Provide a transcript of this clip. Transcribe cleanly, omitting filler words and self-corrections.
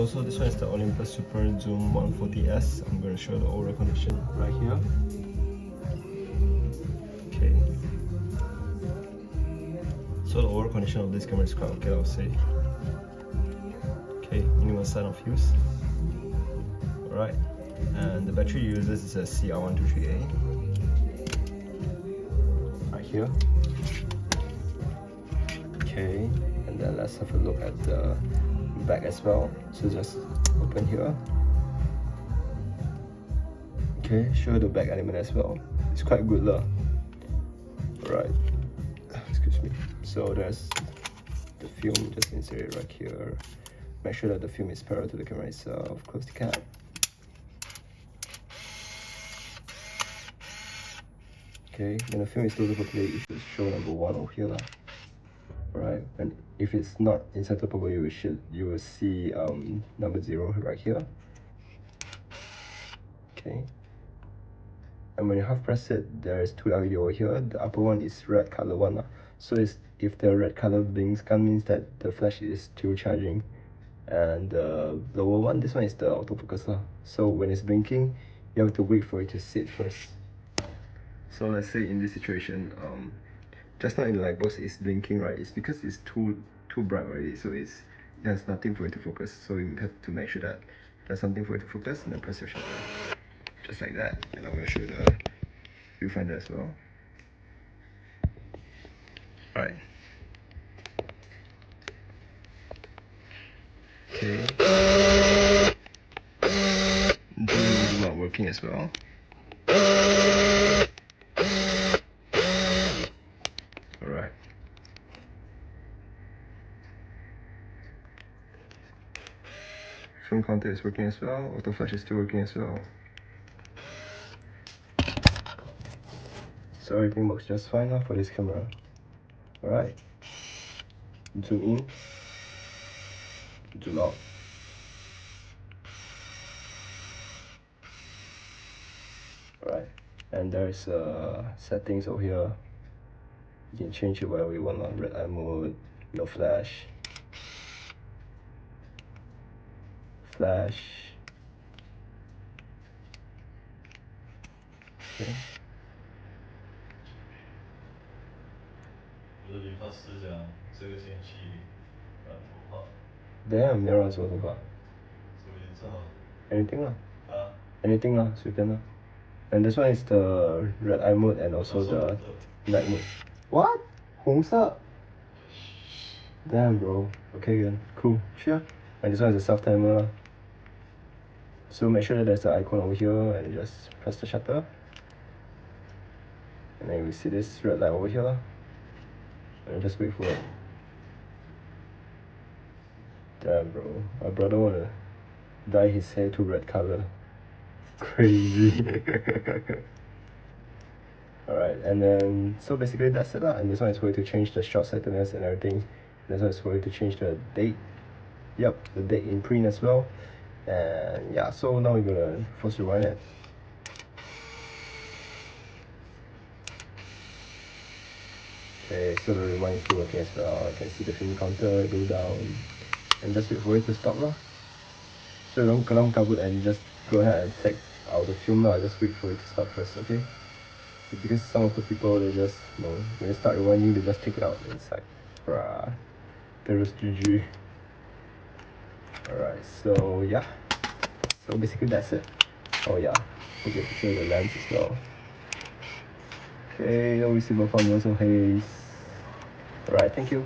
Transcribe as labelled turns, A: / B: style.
A: So this one is the Olympus Superzoom 140S. I'm going to show the overall condition right here. Okay. So the overall condition of this camera is quite okay, I would say. Okay, minimal sign of use. Alright, and the battery uses is a CR123A. Right here. Okay, and then let's have a look at the back as well. So just open here. Okay, show the back element as well. It's quite good lah. Alright, excuse me. So there's the film, just insert it right here. Make sure that the film is parallel to the camera itself. Close the cap. Okay, when the film is loaded properly, it should show number 1 over here lah. Alright, and if it's not inserted properly, you will see number 0 right here. Okay, and when you half press it, there is 2 LED over here. The upper one is red color one. So if the red color blinks, that means that the flash is still charging. And the lower one, this one is the autofocus. So when it's blinking, you have to wait for it to sit first. So let's say in this situation, just now in the light box is blinking, right? It's because it's too bright already, so it has nothing for it to focus. So you have to make sure that there's something for it to focus, and then press your shutter, just like that. And I'm going to show you the viewfinder as well. Alright. Okay. This is not working as well. Alright. Film counter is working as well. Auto flash is still working as well. So everything works just fine now for this camera. Alright. Zoom in. Zoom out. Alright. And there's settings over here. You can change it whatever you want on red eye mode, no flash. Flash. Okay. Damn, 没有人说头发。Anything lah. Anything lah, 随便啦。And this one is the red eye mode and also the night mode. What? 红色? Damn, bro. Okay, then. Cool. Sure. And this one is a self timer. So make sure that there's the icon over here and just press the shutter. And then you see this red light over here. And just wait for it. Damn, bro. My brother wanna dye his hair to red color. Crazy. Alright, and then so basically that's it lah. And this one is for you to change the shot sightedness and everything. This one is for you to change the date. Yep, the date in print as well. And yeah, so now we're gonna first rewind it. Okay, so the rewind is still working as well. I can see the film counter go down. And just wait for it to stop lah. So don't kelam kabut and just go ahead and take out the film now. Just wait for it to stop first, okay? Because some of the people, they just, when they start rewinding, they just take it out. It's like, bruh, there was GG. Alright, so yeah. So basically that's it. Oh yeah, forget to show the lens as well. Okay, no receiver from also haze. Alright, thank you.